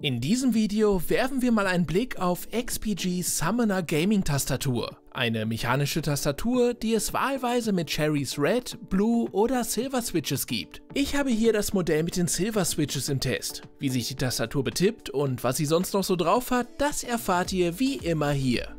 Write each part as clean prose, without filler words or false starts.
In diesem Video werfen wir mal einen Blick auf XPG Summoner Gaming Tastatur. Eine mechanische Tastatur, die es wahlweise mit Cherries Red, Blue oder Silver Switches gibt. Ich habe hier das Modell mit den Silver Switches im Test. Wie sich die Tastatur betippt und was sie sonst noch so drauf hat, das erfahrt ihr wie immer hier.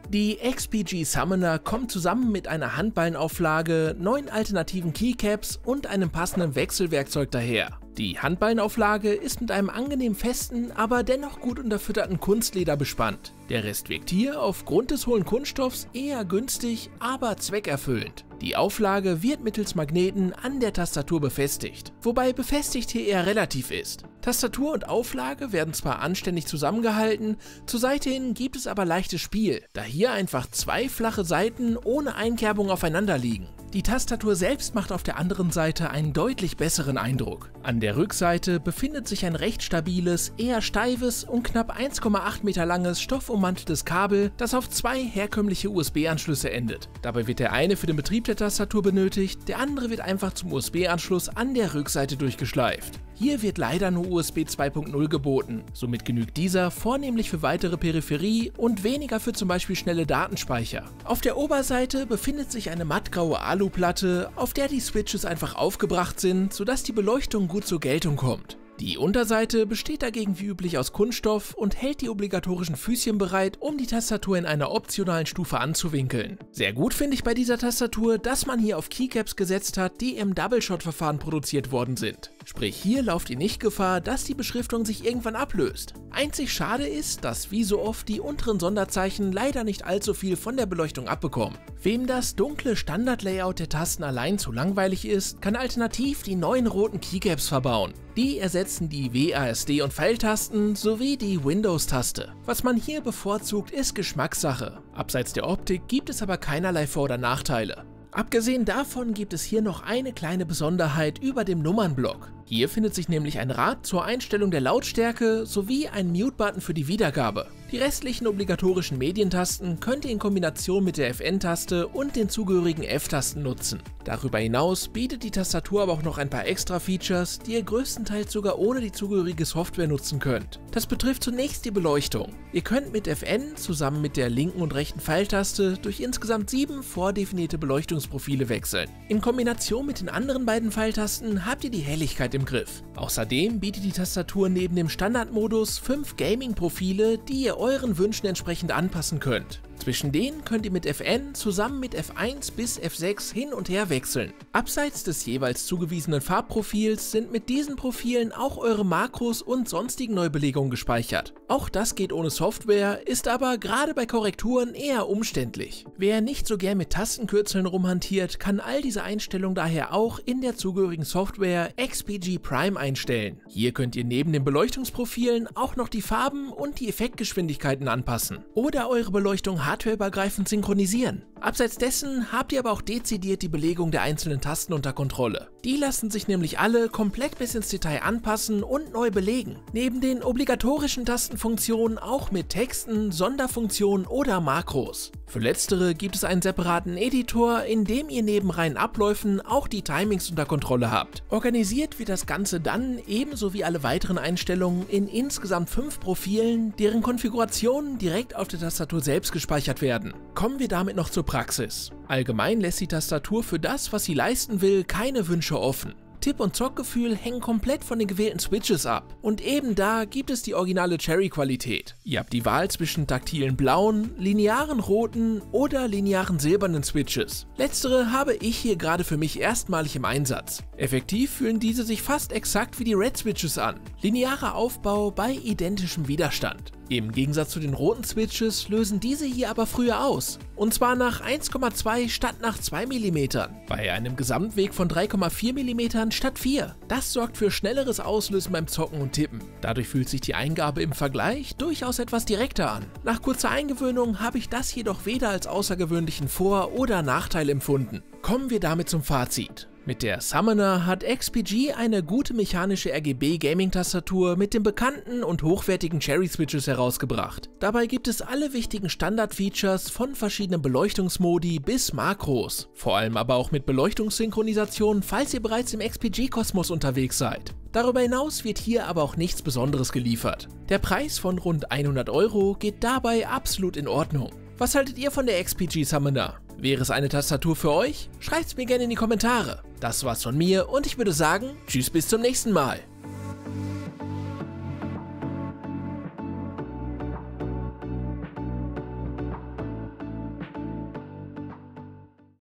Die XPG Summoner kommt zusammen mit einer Handballenauflage, 9 alternativen Keycaps und einem passenden Wechselwerkzeug daher. Die Handballenauflage ist mit einem angenehm festen, aber dennoch gut unterfütterten Kunstleder bespannt. Der Rest wirkt hier aufgrund des hohlen Kunststoffs eher günstig, aber zweckerfüllend. Die Auflage wird mittels Magneten an der Tastatur befestigt, wobei befestigt hier eher relativ ist. Tastatur und Auflage werden zwar anständig zusammengehalten, zur Seite hin gibt es aber leichtes Spiel, da hier einfach zwei flache Seiten ohne Einkerbung aufeinander liegen. Die Tastatur selbst macht auf der anderen Seite einen deutlich besseren Eindruck. An der Rückseite befindet sich ein recht stabiles, eher steifes und knapp 1,8 Meter langes stoffummanteltes Kabel, das auf zwei herkömmliche USB-Anschlüsse endet. Dabei wird der eine für den Betrieb der Tastatur benötigt, der andere wird einfach zum USB-Anschluss an der Rückseite durchgeschleift. Hier wird leider nur USB 2.0 geboten, somit genügt dieser vornehmlich für weitere Peripherie und weniger für zum Beispiel schnelle Datenspeicher. Auf der Oberseite befindet sich eine mattgraue Aluplatte, auf der die Switches einfach aufgebracht sind, sodass die Beleuchtung gut zur Geltung kommt. Die Unterseite besteht dagegen wie üblich aus Kunststoff und hält die obligatorischen Füßchen bereit, um die Tastatur in einer optionalen Stufe anzuwinkeln. Sehr gut finde ich bei dieser Tastatur, dass man hier auf Keycaps gesetzt hat, die im Double-Shot-Verfahren produziert worden sind. Sprich, hier lauft ihr nicht Gefahr, dass die Beschriftung sich irgendwann ablöst. Einzig schade ist, dass wie so oft die unteren Sonderzeichen leider nicht allzu viel von der Beleuchtung abbekommen. Wem das dunkle Standard-Layout der Tasten allein zu langweilig ist, kann alternativ die neuen roten Keycaps verbauen. Die ersetzen die WASD- und Pfeiltasten sowie die Windows-Taste. Was man hier bevorzugt, ist Geschmackssache. Abseits der Optik gibt es aber keinerlei Vor- oder Nachteile. Abgesehen davon gibt es hier noch eine kleine Besonderheit über dem Nummernblock. Hier findet sich nämlich ein Rad zur Einstellung der Lautstärke sowie ein Mute-Button für die Wiedergabe. Die restlichen obligatorischen Medientasten könnt ihr in Kombination mit der FN-Taste und den zugehörigen F-Tasten nutzen. Darüber hinaus bietet die Tastatur aber auch noch ein paar extra Features, die ihr größtenteils sogar ohne die zugehörige Software nutzen könnt. Das betrifft zunächst die Beleuchtung. Ihr könnt mit FN zusammen mit der linken und rechten Pfeiltaste durch insgesamt 7 vordefinierte Beleuchtungsprofile wechseln. In Kombination mit den anderen beiden Pfeiltasten habt ihr die Helligkeit im Griff. Außerdem bietet die Tastatur neben dem Standardmodus 5 Gaming-Profile, die ihr euren Wünschen entsprechend anpassen könnt. Zwischen denen könnt ihr mit FN zusammen mit F1 bis F6 hin und her wechseln. Abseits des jeweils zugewiesenen Farbprofils sind mit diesen Profilen auch eure Makros und sonstigen Neubelegungen gespeichert. Auch das geht ohne Software, ist aber gerade bei Korrekturen eher umständlich. Wer nicht so gern mit Tastenkürzeln rumhantiert, kann all diese Einstellungen daher auch in der zugehörigen Software XPG Prime einstellen. Hier könnt ihr neben den Beleuchtungsprofilen auch noch die Farben und die Effektgeschwindigkeiten anpassen oder eure Beleuchtung hardwareübergreifend synchronisieren. Abseits dessen habt ihr aber auch dezidiert die Belegung der einzelnen Tasten unter Kontrolle. Die lassen sich nämlich alle komplett bis ins Detail anpassen und neu belegen. Neben den obligatorischen Tastenfunktionen auch mit Texten, Sonderfunktionen oder Makros. Für letztere gibt es einen separaten Editor, in dem ihr neben reinen Abläufen auch die Timings unter Kontrolle habt. Organisiert wird das Ganze dann, ebenso wie alle weiteren Einstellungen, in insgesamt 5 Profilen, deren Konfigurationen direkt auf der Tastatur selbst gespeichert werden. Kommen wir damit noch zur Praxis. Allgemein lässt die Tastatur für das, was sie leisten will, keine Wünsche offen. Tipp- und Zockgefühl hängen komplett von den gewählten Switches ab. Und eben da gibt es die originale Cherry-Qualität. Ihr habt die Wahl zwischen taktilen blauen, linearen roten oder linearen silbernen Switches. Letztere habe ich hier gerade für mich erstmalig im Einsatz. Effektiv fühlen diese sich fast exakt wie die Red Switches an. Linearer Aufbau bei identischem Widerstand. Im Gegensatz zu den roten Switches lösen diese hier aber früher aus. Und zwar nach 1,2 statt nach 2 mm. Bei einem Gesamtweg von 3,4 mm statt 4. Das sorgt für schnelleres Auslösen beim Zocken und Tippen. Dadurch fühlt sich die Eingabe im Vergleich durchaus etwas direkter an. Nach kurzer Eingewöhnung habe ich das jedoch weder als außergewöhnlichen Vor- oder Nachteil empfunden. Kommen wir damit zum Fazit. Mit der Summoner hat XPG eine gute mechanische RGB-Gaming-Tastatur mit den bekannten und hochwertigen Cherry-Switches herausgebracht. Dabei gibt es alle wichtigen Standard-Features von verschiedenen Beleuchtungsmodi bis Makros. Vor allem aber auch mit Beleuchtungssynchronisation, falls ihr bereits im XPG-Kosmos unterwegs seid. Darüber hinaus wird hier aber auch nichts Besonderes geliefert. Der Preis von rund 100 € geht dabei absolut in Ordnung. Was haltet ihr von der XPG Summoner? Wäre es eine Tastatur für euch? Schreibt's mir gerne in die Kommentare. Das war's von mir und ich würde sagen, tschüss bis zum nächsten Mal.